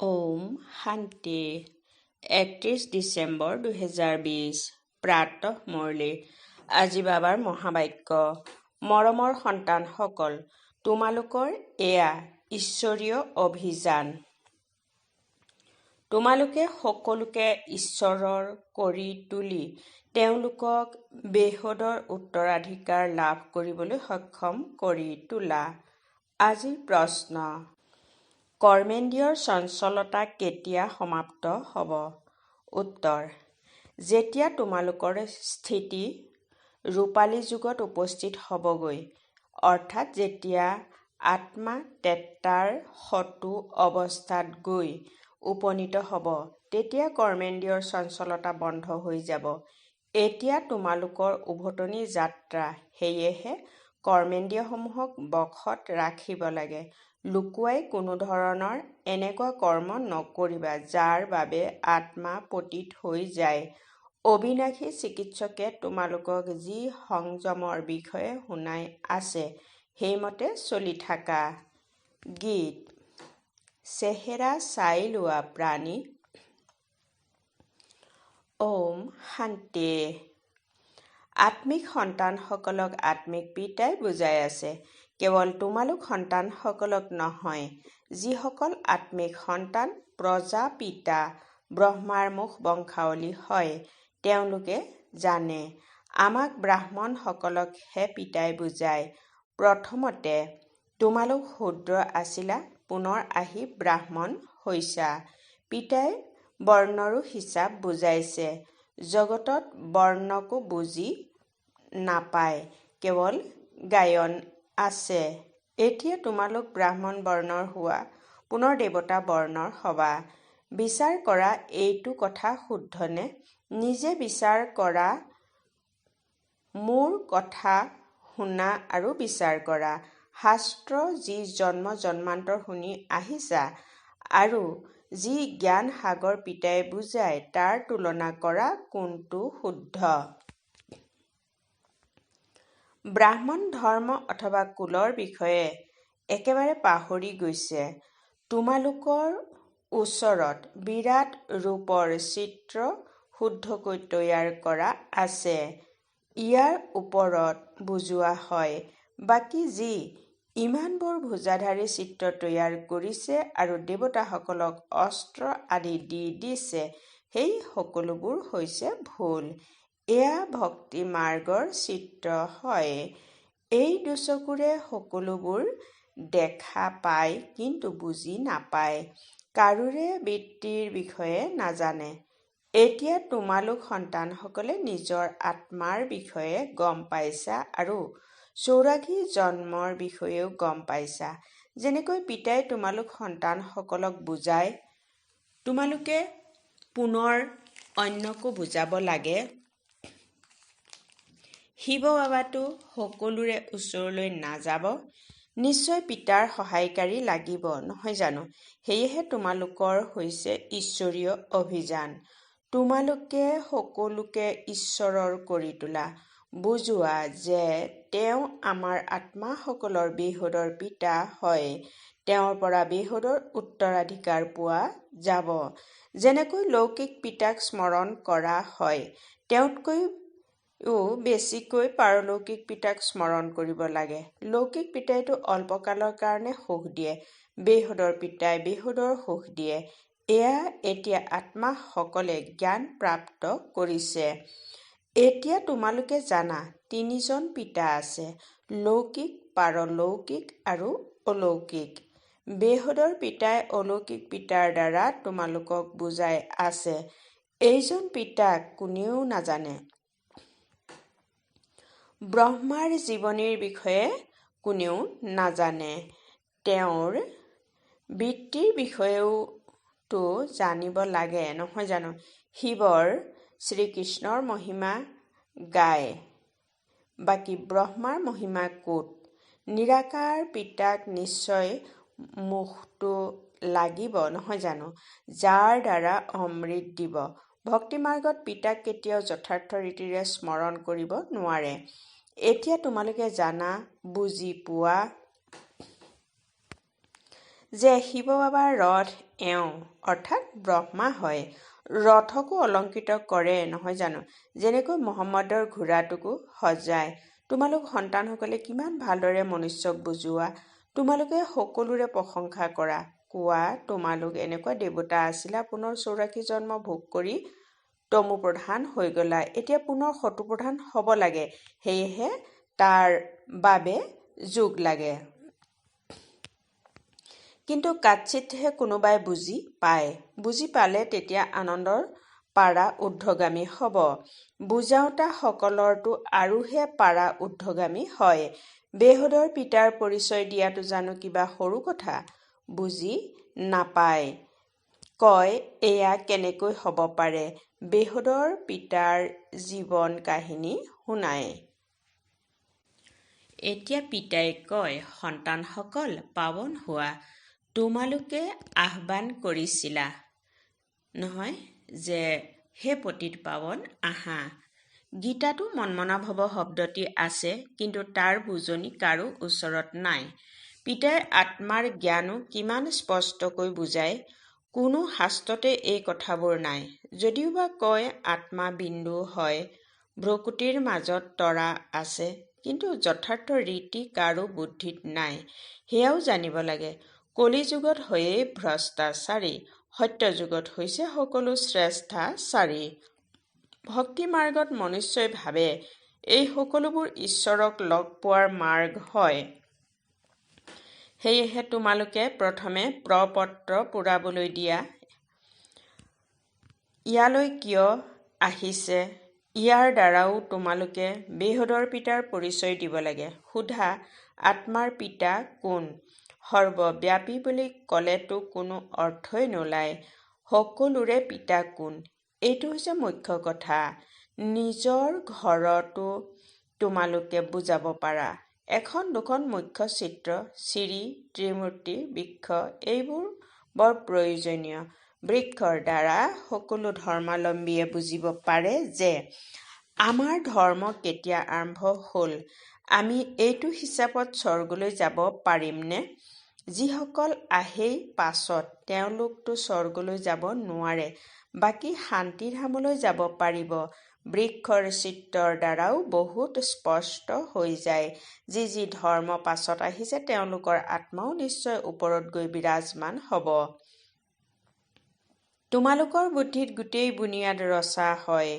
ওম শান্তি 31 ডিচেম্বৰ 2020 প্ৰাতঃ মুৰলী। আজি বাবাৰ মহাবাক্য। মৰমৰ সন্তানসকল, তোমালোকৰ এয়া ঈশ্বৰীয় অভিযান। তোমালোকে সকলোকে ঈশ্বৰৰ কৰি তুলি তেওঁলোকক বেহদৰ উত্তৰাধিকাৰ লাভ কৰিবলৈ সক্ষম কৰি তোলা। আজিৰ প্ৰশ্ন: কৰ্মেন্দ্ৰিয়ৰ চঞ্চলতা কেতিয়া সমাপ্ত হ'ব? উত্তৰ: যেতিয়া তোমালোকৰ স্থিতি ৰূপালী যুগত উপস্থিত হ'বগৈ, অৰ্থাৎ যেতিয়া আত্মা তেত্ৰাৰ সতো অৱস্থাত গৈ উপনীত হ'ব, তেতিয়া কৰ্মেন্দ্ৰিয়ৰ চঞ্চলতা বন্ধ হৈ যাব। এতিয়া তোমালোকৰ উভতনি যাত্ৰা, সেয়েহে কৰ্মেন্দ্ৰিয়সমূহক বশত ৰাখিব লাগে। লুকুৱাই কোনো ধৰণৰ এনেকুৱা কৰ্ম নকৰিবা যাৰ বাবে আত্মা পতিত হৈ যায়। অবিনাশী চিকিৎসকে তোমালোকক যি সংযমৰ বিষয়ে শুনাই আছে, সেইমতে চলি থাকা। গীত। চেহেৰা চাই লোৱা প্ৰাণী। ওম শান্তি। আত্মিক সন্তানসকলক আত্মিক পিতাই বুজাই আছে। কেৱল তোমালোক সন্তানসকলক নহয়, যিসকল আত্মিক সন্তান প্ৰজাপিতা ব্ৰহ্মাৰ মুখ বংশাৱলী হয়, তেওঁলোকে জানে। আমাক ব্ৰাহ্মণসকলকহে পিতাই বুজায়। প্ৰথমতে তোমালোক শূদ্ৰ আছিলা, পুনৰ আহি ব্ৰাহ্মণ হৈছা। পিতাই বৰ্ণৰো হিচাপ বুজাইছে। জগতত বৰ্ণকো বুজি নাপায়, কেৱল গায়ন আছে। এতিয়া তোমালোক ব্ৰাহ্মণ বৰ্ণৰ হোৱা, পুনৰ দেৱতা বৰ্ণৰ হবা। বিচাৰ কৰা, এইটো কথা শুদ্ধনে? নিজে বিচাৰ কৰা, মোৰ কথা শুনা আৰু বিচাৰ কৰা। শাস্ত্ৰ যি জন্ম জন্মান্তৰ শুনি আহিছা আৰু যি জ্ঞান সাগৰ পিতাই বুজায়, তাৰ তুলনা কৰা কোনটো শুদ্ধ? ব্ৰাহ্মণ ধৰ্ম অথবা কুলৰ বিষয়ে একেবাৰে পাহৰি গৈছে। তোমালোকৰ ওচৰত বিৰাট ৰূপৰ চিত্ৰ শুদ্ধকৈ তৈয়াৰ কৰা আছে। ইয়াৰ ওপৰত বুজোৱা হয়, বাকী যি ইমানবোৰ ভুজাধাৰী চিত্ৰ তৈয়াৰ কৰিছে আৰু দেৱতাসকলক অস্ত্ৰ আদি দি দিছে, সেই সকলোবোৰ হৈছে ভুল। এয়া ভক্তি মাৰ্গৰ চিত্ৰ হয়। এই দুচকুৰে সকলোবোৰ দেখা পায়, কিন্তু বুজি নাপায়। কাৰোৰে বৃত্তিৰ বিষয়ে নাজানে। এতিয়া তোমালোক সন্তানসকলে নিজৰ আত্মাৰ বিষয়ে গম পাইছা আৰু 84 জন্মৰ বিষয়েও গম পাইছা। যেনেকৈ পিতাই তোমালোক সন্তানসকলক বুজায়, তোমালোকে পুনৰ অন্যকো বুজাব লাগে। শিৱ বাবাতো সকলোৰে ওচৰলৈ নাযাব, নিশ্চয় পিতাৰ সহায়কাৰী লাগিব, নহয় জানো? সেয়েহে তোমালোকৰ হৈছে ঈশ্বৰীয় অভিযান। তোমালোকে সকলোকে ঈশ্বৰৰ কৰি তোলা। বুজোৱা যে তেওঁ আমাৰ আত্মাসকলৰ বেহদৰ পিতা হয়। তেওঁৰ পৰা বেহদৰ উত্তৰাধিকাৰ পোৱা যাব। যেনেকৈ লৌকিক পিতাক স্মৰণ কৰা হয়, তেওঁতকৈও বেছিকৈ পাৰলৌকিক পিতাক স্মৰণ কৰিব লাগে। লৌকিক পিতাইতো অল্পকালৰ কাৰণে সুখ দিয়ে, বেহদৰ পিতাই বেহদৰ সুখ দিয়ে। এয়া এতিয়া আত্মাসকলে জ্ঞান প্ৰাপ্ত কৰিছে। এতিয়া তোমালোকে জানা, 3 জন পিতা আছে: লৌকিক, পাৰলৌকিক আৰু অলৌকিক। বেহদৰ পিতাই অলৌকিক পিতাৰ দ্বাৰা তোমালোকক বুজাই আছে। এইজন পিতাক কোনেও নাজানে। ব্ৰহ্মাৰ জীৱনীৰ বিষয়ে কোনেও নাজানে। তেওঁৰ বৃত্তিৰ বিষয়েওতো জানিব লাগে, নহয় জানো? শিৱৰ, শ্ৰীকৃষ্ণৰ মহিমা গায়, বাকী ব্ৰহ্মাৰ মহিমা ক'ত? নিৰাকাৰ পিতাক নিশ্চয় মুখটো লাগিব, নহয় জানো? যাৰ দ্বাৰা অমৃত দিব। ভক্তিমাৰ্গত পিতাক কেতিয়াও যথাৰ্থ ৰীতিৰে স্মৰণ কৰিব নোৱাৰে। এতিয়া তোমালোকে জানা, বুজি পোৱা যে শিৱ বাবাৰ ৰথ এওঁ অৰ্থাৎ ব্ৰহ্মা হয়। ৰথকো অলংকৃত কৰে নহয় জানো, যেনেকৈ মহম্মদৰ ঘোঁৰাটোকো সজায়। তোমালোক সন্তানসকলে কিমান ভালদৰে মনুষ্যক বুজোৱা, তোমালোকে সকলোৰে প্ৰশংসা কৰা, কোৱা তোমালোক এনেকুৱা দেৱতা আছিলা, পুনৰ 84 জন্ম ভোগ কৰি তমু প্ৰধান হৈ গলা, এতিয়া পুনৰ শত্ৰু প্ৰধান হ'ব লাগে, সেয়েহে তাৰ বাবে যোগ লাগে। কিন্তু কাৎচিতহে কোনোবাই বুজি পায়। বুজি পালে তেতিয়া আনন্দৰ পাৰা ঊৰ্ধ্বগামী হ'ব। বুজাওতা সকলৰতো আৰুহে পাৰা ঊৰ্ধ্বগামী হয়। বেহুদৰ পিতাৰ পৰিচয় দিয়াটো জানো কিবা সৰু কথা? বুজি নাপায়, কয় এয়া কেনেকৈ হ'ব পাৰে। বেহুদৰ পিতাৰ জীৱন কাহিনী শুনায়। এতিয়া পিতাই কয়, সন্তানসকল পাৱন হোৱা। তোমালোকে আহ্বান কৰিছিলা নহয় যে হে পতিত পাৱন আহা। গীতাতো মন্মনা ভৱ শব্দটি আছে, কিন্তু তাৰ বুজনি কাৰো ওচৰত নাই। পিতাই আত্মাৰ জ্ঞানো কিমান স্পষ্টকৈ বুজায়, কোনো শাস্ত্ৰতে এই কথাবোৰ নাই। যদিওবা কয় আত্মা বিন্দু হয়, ভ্ৰকুটিৰ মাজত তৰা আছে, কিন্তু যথাৰ্থ ৰীতি কাৰো বুদ্ধিত নাই, সেয়াও জানিব লাগে। কলি যুগত হয়েই ভ্ৰষ্টাচাৰী, সত্য যুগত হৈছে সকলো শ্ৰেষ্ঠাচাৰী। ভক্তি মাৰ্গত মনুষ্যই ভাবে এই সকলোবোৰ ঈশ্বৰক লগ পোৱাৰ মাৰ্গ হয়। সেয়েহে তোমালোকে প্ৰথমে প্ৰ-পত্ৰ পূৰাবলৈ দিয়া। ইয়ালৈ কিয় আহিছে, ইয়াৰ দ্বাৰাও তোমালোকে বেহুদৰ পিতাৰ পৰিচয় দিব লাগে। সোধা, আত্মাৰ পিতা কোন? সৰ্বব্যাপী বুলি ক'লেতো কোনো অৰ্থই নোলায়। সকলোৰে পিতা কোন? এইটো হৈছে মুখ্য কথা। নিজৰ ঘৰতো তোমালোকে বুজাব পাৰা। এখন দুখন মুখ্য চিত্ৰ, চিৰি, ত্ৰিমূৰ্তি, বৃক্ষ এইবোৰ বৰ প্ৰয়োজনীয়। বৃক্ষৰ দ্বাৰা সকলো ধৰ্মাৱলম্বীয়ে বুজিব পাৰে যে আমাৰ ধৰ্ম কেতিয়া আৰম্ভ হ'ল। আমি এইটো হিচাপত স্বৰ্গলৈ যাব পাৰিমনে? যিসকল আহেই পাছত, তেওঁলোকতো স্বৰ্গলৈ যাব নোৱাৰে, বাকী শান্তিধামলৈ যাব পাৰিব। বৃক্ষৰ চিত্ৰৰ দ্বাৰাও বহুত স্পষ্ট হৈ যায়, যি যি ধৰ্ম পাছত আহিছে তেওঁলোকৰ আত্মাও নিশ্চয় ওপৰত গৈ বিৰাজমান হ'ব। তোমালোকৰ বুদ্ধিত গোটেই বুনিয়াদ ৰচা হয়।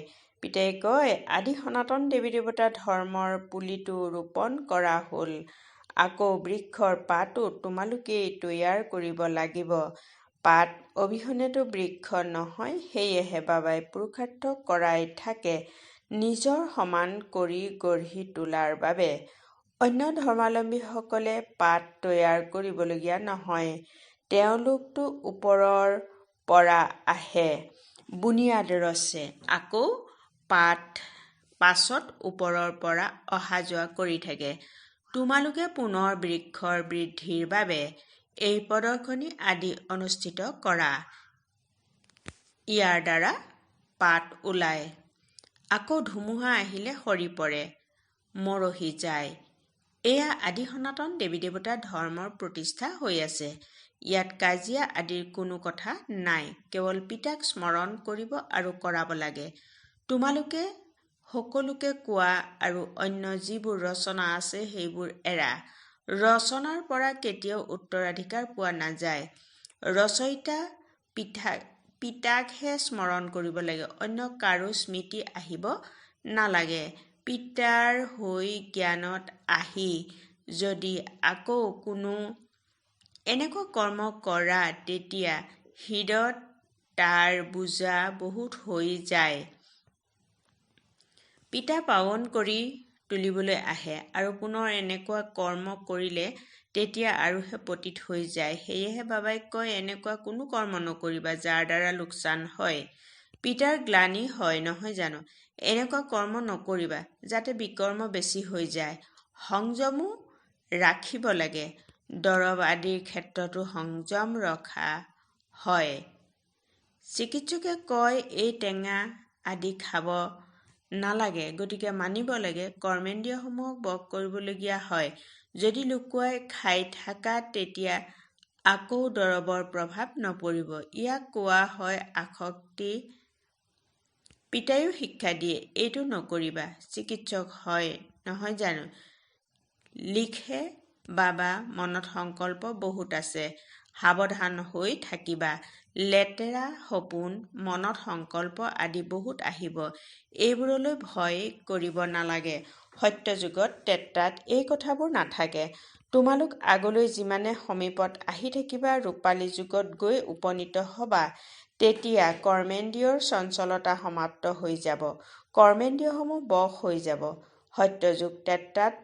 পিতাই কয়, আদি সনাতন দেৱী দেৱতা ধৰ্মৰ পুলিটো ৰোপণ কৰা হ'ল, আকৌ বৃক্ষৰ পাতো তোমালোকেই তৈয়াৰ কৰিব লাগিব। পাত অবিহনেতো বৃক্ষ নহয়, সেয়েহে বাবাই পুৰুষাৰ্থ কৰাই থাকে নিজৰ সমান কৰি গঢ়ি তোলাৰ বাবে। অন্য ধৰ্মাৱলম্বীসকলে পাত তৈয়াৰ কৰিবলগীয়া নহয়, তেওঁলোকতো ওপৰৰ পৰা আহে, বুনিয়াদ ৰচে, আকৌ পাছত ওপৰৰ পৰা অহা যোৱা কৰি থাকে। তোমালোকে পুনৰ বৃক্ষৰ বৃদ্ধিৰ বাবে এই প্ৰদৰ্শনী আদি অনুষ্ঠিত কৰা। ইয়াৰ দ্বাৰা পাত ওলায়, আকৌ ধুমুহা আহিলে সৰি পৰে, মৰহি যায়। এয়া আদি সনাতন দেৱী দেৱতা ধৰ্মৰ প্ৰতিষ্ঠা হৈ আছে। ইয়াত কাজিয়া আদিৰ কোনো কথা নাই, কেৱল পিতাক স্মৰণ কৰিব আৰু কৰাব লাগে। তোমালোকে সকলোকে কোৱা আৰু অন্য যিবোৰ ৰচনা আছে সেইবোৰ এৰা। ৰচনাৰ পৰা কেতিয়াও উত্তৰাধিকাৰ পোৱা নাযায়। ৰচয়িতা পিতাকহে স্মৰণ কৰিব লাগে, অন্য কাৰো স্মৃতি আহিব নালাগে। পিতাৰ হৈ জ্ঞানত আহি যদি আকৌ কোনো এনেকুৱা কৰ্ম কৰা, তেতিয়া হৃদয়ত তাৰ বোজা বহুত হৈ যায়। পিতা পাৱন কৰি তুলিবলৈ আহে আৰু পুনৰ এনেকুৱা কৰ্ম কৰিলে তেতিয়া আৰুহে পতিত হৈ যায়। সেয়েহে বাবাই কয় এনেকুৱা কোনো কৰ্ম নকৰিবা যাৰ দ্বাৰা লোকচান হয়, পিতাৰ গ্লানি হয় নহয় জানো। এনেকুৱা কৰ্ম নকৰিবা যাতে বিকৰ্ম বেছি হৈ যায়। সংযমো ৰাখিব লাগে। দৰৱ আদিৰ ক্ষেত্ৰতো সংযম ৰখা হয়। চিকিৎসকে কয় এই টেঙা আদি খাব নালাগে, গতিকে মানিব লাগে। কৰ্মেন্দ্ৰিয়সমূহক বশ কৰিবলগীয়া হয়। যদি লুকুৱাই খাই থাকা তেতিয়া আকৌ দৰৱৰ প্ৰভাৱ নপৰিব। ইয়াক কোৱা হয় আসক্তি। পিতাইও শিক্ষা দিয়ে, এইটো নকৰিবা। চিকিৎসক হয় নহয় জানো? লিখে বাবা, মনত সংকল্প বহুত আছে, সাৱধান হৈ থাকিবা। লেতেৰা সপোন, মনত সংকল্প আদি বহুত আহিব। এইবোৰলৈ ভয় কৰিব নালাগে। সত্যযুগত টেট্ৰাত এই কথাবোৰ নাথাকে। তোমালোক আগলৈ যিমানে সমীপত আহি থাকিবা, ৰূপালী যুগত গৈ উপনীত হবা, তেতিয়া কৰ্মেন্দ্ৰিয়ৰ চঞ্চলতা সমাপ্ত হৈ যাব, কৰ্মেন্দ্ৰিয়সমূহ বশ হৈ যাব। সত্যযুগ টেট্ৰাত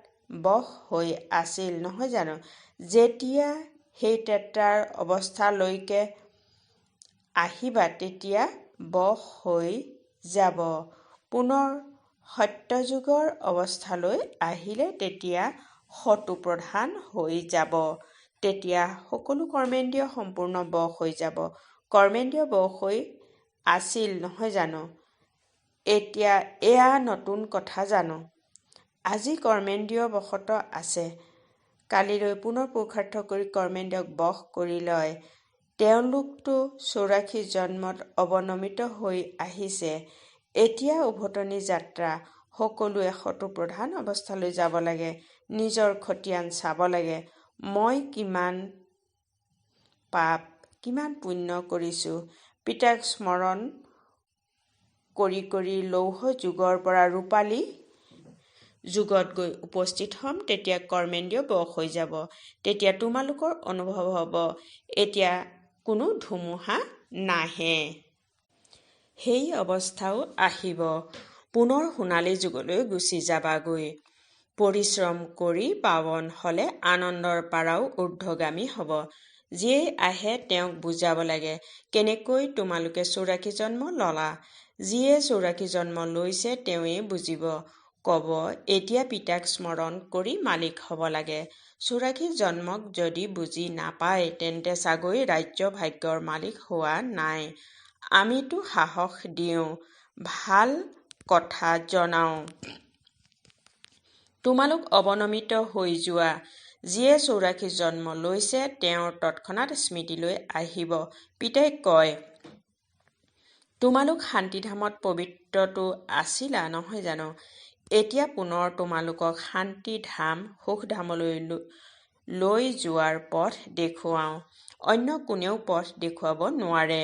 বশ হৈ আছিল নহয় জানো? যেতিয়া সেই টেট্ৰাৰ অৱস্থালৈকে আহিবা, তেতিয়া বশ হৈ যাব। পুনৰ সত্যযুগৰ অৱস্থালৈ আহিলে তেতিয়া শত্ৰুপ্ৰধান হৈ যাব। তেতিয়া সকলো কৰ্মেন্দ্ৰিয় সম্পূৰ্ণ বশ হৈ যাব। কৰ্মেন্দ্ৰিয় বশ হৈ আছিল নহয় জানো? এতিয়া এয়া নতুন কথা জানো? আজি কৰ্মেন্দ্ৰিয় বশত আছে, কালিলৈ পুনৰ পুৰুষাৰ্থ কৰি কৰ্মেন্দ্ৰিয়ক বশ কৰি লয়। তেওঁলোকতো 84 জন্মত অৱনমিত হৈ আহিছে। এতিয়া উভতনি যাত্ৰা। সকলোৱে শত্ৰুপ্ৰধান অৱস্থালৈ যাব লাগে। নিজৰ খতিয়ান চাব লাগে। মই কিমান পাপ, কিমান পুণ্য কৰিছোঁ। পিতাক স্মৰণ কৰি কৰি লৌহ যুগৰ পৰা ৰূপালী যুগত গৈ উপস্থিত হ'ম। তেতিয়া কৰ্মেন্দ্ৰিয় বশ হৈ যাব। তেতিয়া তোমালোকৰ অনুভৱ হ'ব এতিয়া কোনো ধুমুহা নাহে। সেই অৱস্থাও আহিব। পুনৰ সোণালী যুগলৈ গুচি যাবাগৈ। পৰিশ্ৰম কৰি পাৱন হ'লে আনন্দৰ পাৰাও ঊৰ্ধ্বগামী হ'ব। যিয়েই আহে তেওঁক বুজাব লাগে, কেনেকৈ তোমালোকে 84 জন্ম ল'লা। যিয়ে 84 জন্ম লৈছে তেওঁৱেই বুজিব। ক'ব, এতিয়া পিতাক স্মৰণ কৰি মালিক হ'ব লাগে। 84 জন্মক যদি বুজি নাপায়, তেন্তে চাগৈ ৰাজ্য ভাগ্যৰ মালিক হোৱা নাই। আমিতো সাহস দিওঁ, ভাল কথা জনাওঁ। তোমালোক অৱনমিত হৈ যোৱা। যিয়ে 84 জন্ম লৈছে তেওঁৰ তৎক্ষণাৎ স্মৃতিলৈ আহিব। পিতাই কয়, তোমালোক শান্তিধামত পবিত্ৰতো আছিলা নহয় জানো? এতিয়া পুনৰ তোমালোকক শান্তিধাম, সুখধামলৈ লৈ যোৱাৰ পথ দেখুৱাওঁ। অন্য কোনেও পথ দেখুৱাব নোৱাৰে।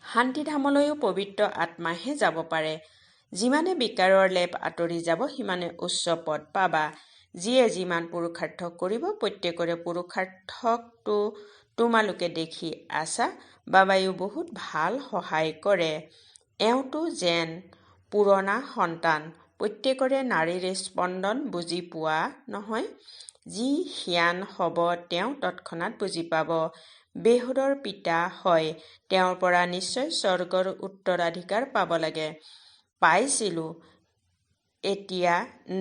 শান্তিধামলৈও পবিত্ৰ আত্মাহে যাব পাৰে। যিমানে বিকাৰৰ লেপ আঁতৰি যাব, সিমানে উচ্চ পদ পাবা। যিয়ে যিমান পুৰুষাৰ্থ কৰিব, প্ৰত্যেকৰে পুৰুষাৰ্থকতো তোমালোকে দেখি আছা। বাবাইও বহুত ভাল সহায় কৰে। এওঁতো যেন পুৰণা সন্তান। প্ৰত্যেকৰে নাড়ীৰ স্পন্দন বুজি পোৱা নহয়। যি সিয়ান হ'ব তেওঁ তৎক্ষণাৎ বুজি পাব। বেহুদৰ পিতা হয়, তেওঁৰ পৰা নিশ্চয় স্বৰ্গৰ উত্তৰাধিকাৰ পাব লাগে। পাইছিলোঁ, এতিয়া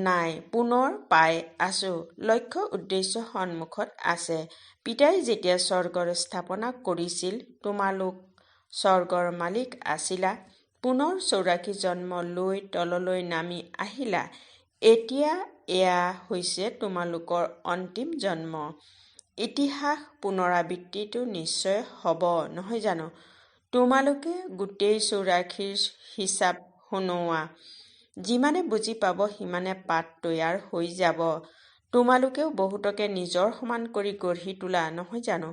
নাই, পুনৰ পাই আছো। লক্ষ্য উদ্দেশ্য সন্মুখত আছে। পিতাই যেতিয়া স্বৰ্গৰ স্থাপনা কৰিছিল, তোমালোক স্বৰ্গৰ মালিক আছিলা। পুনৰ 84 জন্ম লৈ তললৈ নামি আহিলা। এতিয়া এয়া হৈছে তোমালোকৰ অন্তিম জন্ম। ইতিহাস পুনৰাবৃত্তিটো নিশ্চয় হ'ব নহয় জানো? তোমালোকে গোটেই 84ৰ হিচাপ শুনোৱা। যিমানে বুজি পাব, সিমানে পাঠ তৈয়াৰ হৈ যাব। তোমালোকেও বহুতকে নিজৰ সমান কৰি গঢ়ি তোলা নহয় জানো?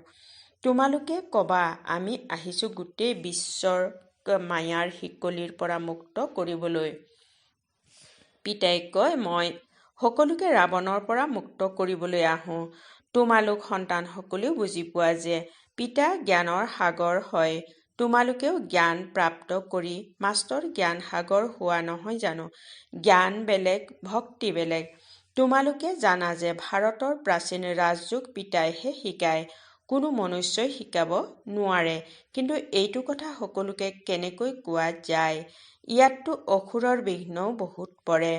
তোমালোকে ক'বা, আমি আহিছো গোটেই বিশ্বৰ মায়াৰ শিকলিৰ পৰা মুক্ত কৰিবলৈ। পিতাই কয়, মই সকলোকে ৰাৱণৰ পৰা মুক্ত কৰিবলৈ আহোঁ। তোমালোক সন্তানসকলেও বুজি পোৱা যে পিতা জ্ঞানৰ সাগৰ হয়। তোমালোকেও জ্ঞান প্ৰাপ্ত কৰি মাষ্টৰ জ্ঞান সাগৰ হোৱা নহয় জানো? জ্ঞান বেলেগ, ভক্তি বেলেগ। তোমালোকে জানা যে ভাৰতৰ প্ৰাচীন ৰাজযোগ পিতাইহে শিকায়, কোনো মনুষ্যই শিকাব নোৱাৰে। কিন্তু এইটো কথা সকলোকে কেনেকৈ কোৱা যায়? ইয়াততো অসুৰৰ বিঘ্নও বহুত পৰে।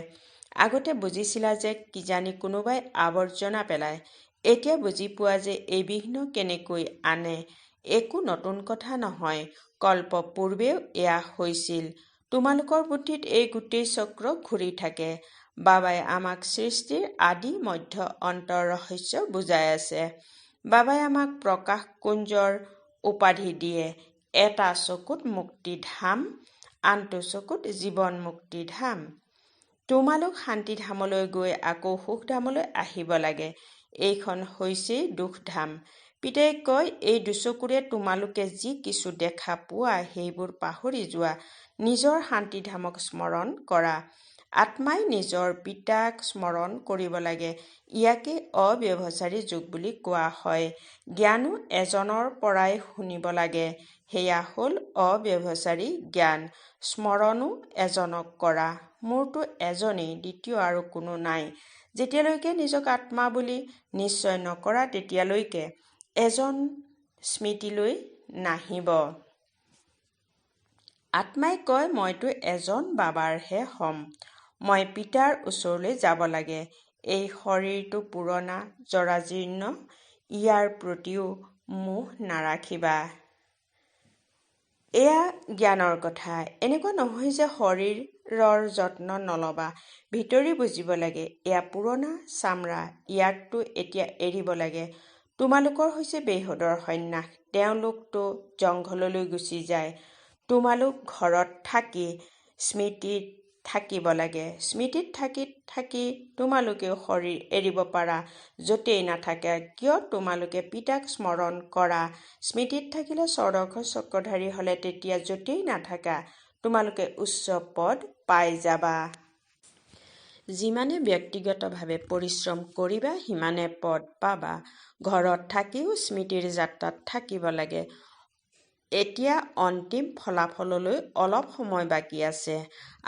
আগতে বুজিছিলা যে কিজানি কোনোবাই আৱৰ্জনা পেলায়। এতিয়া বুজি পোৱা যে এই বিঘ্ন কেনেকৈ আনে। একো নতুন কথা নহয়, কল্প পূৰ্বেও এয়া হৈছিল। তোমালোকৰ বুদ্ধিত এই গোটেই চক্ৰ ঘূৰি থাকে। বাবাই আমাক সৃষ্টিৰ আদি মধ্য অন্তৰ ৰহস্য বুজাই আছে। বাবাই আমাক প্ৰকাশ কুঞ্জৰ উপাধি দিয়ে। এটা চকুত মুক্তিধাম, আনটো চকুত জীৱন মুক্তিধাম। তোমালোক শান্তিধামলৈ গৈ আকৌ সুখধামলৈ আহিব লাগে। এইখন হৈছেই দুখধাম। পিতাই কয়, এই দুচকুৰে তোমালোকে যি কিছু দেখা পোৱা সেইবোৰ পাহৰি যোৱা, নিজৰ শান্তিধামক স্মৰণ কৰা। আত্মাই নিজৰ পিতাক স্মৰণ কৰিব লাগে। ইয়াকে অব্যভিচাৰী যুগ বুলি কোৱা হয়। জ্ঞানো এজনৰ পৰাই শুনিব লাগে, সেয়া হ'ল অব্যভিচাৰী জ্ঞান। স্মৰণো এজনক কৰা। মোৰতো এজনেই, দ্বিতীয় আৰু কোনো নাই। যেতিয়ালৈকে নিজক আত্মা বুলি নিশ্চয় নকৰা তেতিয়ালৈকে এজন স্মৃতিলৈ নাহিব। আত্মাই কয়, মইতো এজন বাবাৰহে হ'ম। মই পিতাৰ ওচৰলৈ যাব লাগে। এই শৰীৰটো পুৰণা, জৰাজীৰ্ণ, ইয়াৰ প্ৰতিও মোহ নাৰাখিবা। এয়া জ্ঞানৰ কথা। এনেকুৱা নহয় যে শৰীৰৰ যত্ন নল'বা। ভিতৰি বুজিব লাগে, এয়া পুৰণা চামৰা, ইয়াকতো এতিয়া এৰিব লাগে। তোমালোকৰ হৈছে বেহুদৰ সন্ন্যাস। তেওঁলোকতো জংঘললৈ গুচি যায়। তোমালোক ঘৰত থাকি স্মৃতিত থাকিব লাগে। স্মৃতিত থাকি থাকি তোমালোকেও শৰীৰ এৰিব পাৰা, য'তেই নাথাকা কিয় তোমালোকে পিতাক স্মৰণ কৰা। স্মৃতিত থাকিলে স্বৰ্গৰ চক্ৰধাৰী হ'লে তেতিয়া য'তেই নাথাকা তোমালোকে উচ্চ পদ পাই যাবা। যিমানে ব্যক্তিগতভাৱে পৰিশ্ৰম কৰিবা সিমানে পদ পাবা। ঘৰত থাকিও স্মৃতিৰ যাত্ৰাত থাকিব লাগে। এতিয়া অন্তিম ফলাফললৈ অলপ সময় বাকী আছে।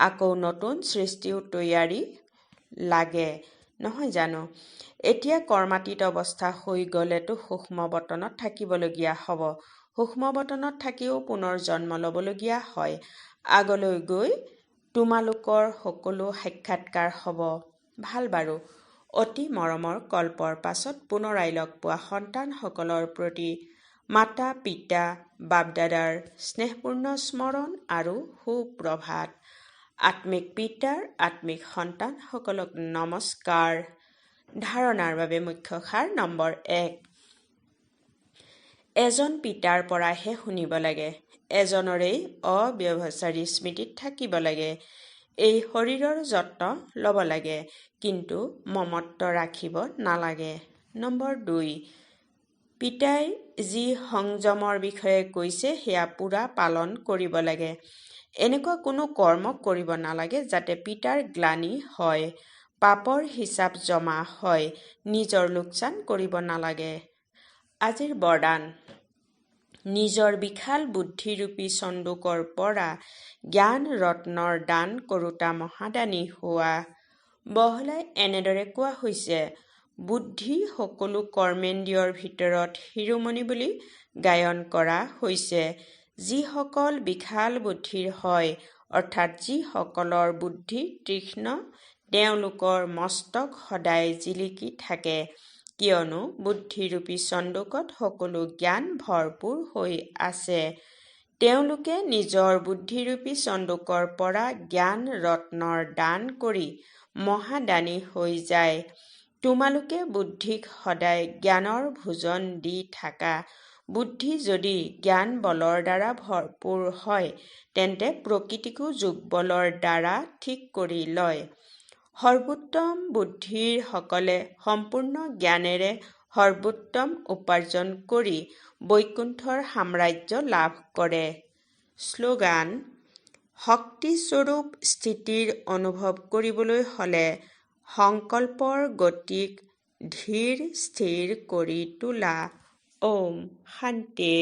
আকৌ নতুন সৃষ্টিও তৈয়াৰী লাগে, নহয় জানো? এতিয়া কৰ্মাতীত অৱস্থা হৈ গ'লেতো সূক্ষ্ম বতনত থাকিবলগীয়া হ'ব। সূক্ষ্ম বতনত থাকিও পুনৰ জন্ম ল'বলগীয়া হয়। আগলৈ গৈ তোমালোকৰ সকলো সাক্ষাৎকাৰ হ'ব। ভাল বাৰু। অতি মৰমৰ কল্পৰ পাছত পুনৰাই লগ পোৱা সন্তানসকলৰ প্ৰতি মাতা পিতা বাপদাদাৰ স্নেহপূৰ্ণ স্মৰণ আৰু সুপ্ৰভাত। আত্মিক পিতাৰ আত্মিক সন্তানসকলক নমস্কাৰ। ধাৰণাৰ বাবে মুখ্য সাৰ নম্বৰ 1। এজন পিতাৰ পৰাহে শুনিব লাগে। এজনৰেই অব্যভিচাৰী স্মৃতিত থাকিব লাগে। এই শৰীৰৰ যত্ন ল'ব লাগে, কিন্তু মমত্ব ৰাখিব নালাগে। নম্বৰ 2। পিতাই যি সংযমৰ বিষয়ে কৈছে সেয়া পূৰা পালন কৰিব লাগে। এনেকুৱা কোনো কৰ্ম কৰিব নালাগে যাতে পিতাৰ গ্লানি হয়, পাপৰ হিচাপ জমা হয়। নিজৰ লোকচান কৰিব নালাগে। আজিৰ বৰদান। নিজৰ বিশাল বুদ্ধিৰূপী চন্দুকৰ পৰা জ্ঞান ৰত্নৰ দান কৰোঁতা মহাদানী হোৱা। বহলাই এনেদৰে কোৱা হৈছে, বুদ্ধি সকলো কৰ্মেন্দ্ৰিয়ৰ ভিতৰত শিৰোমণি বুলি গায়ন কৰা হৈছে। যিসকল বিশাল বুদ্ধিৰ হয়, অৰ্থাৎ যিসকলৰ বুদ্ধি তীক্ষ্ণ, তেওঁলোকৰ মস্তক সদায় জিলিকি থাকে, কিয়নো বুদ্ধিৰূপী চন্দুকত সকলো জ্ঞান ভৰপূৰ হৈ আছে। তেওঁলোকে নিজৰ বুদ্ধিৰূপী চন্দুকৰ পৰা জ্ঞান ৰত্নৰ দান কৰি মহাদানী হৈ যায়। তোমালোকে বুদ্ধিক সদায় জ্ঞানৰ ভোজন দি থাকা। বুদ্ধি যদি জ্ঞান বলৰ দ্বাৰা ভৰপূৰ হয়, তেন্তে প্ৰকৃতিকো যোগ বলৰ দ্বাৰা ঠিক কৰি লয়। সৰ্বোত্তম বুদ্ধিৰ সকলে সম্পূৰ্ণ জ্ঞানেৰে সৰ্বোত্তম উপাৰ্জন কৰি বৈকুণ্ঠৰ সাম্ৰাজ্য লাভ কৰে। শ্লোগান: শক্তিস্বৰূপ স্থিতিৰ অনুভৱ কৰিবলৈ হ'লে সংকল্পৰ গতিক ধীৰ স্থিৰ কৰি তোলা। ওম শান্তি।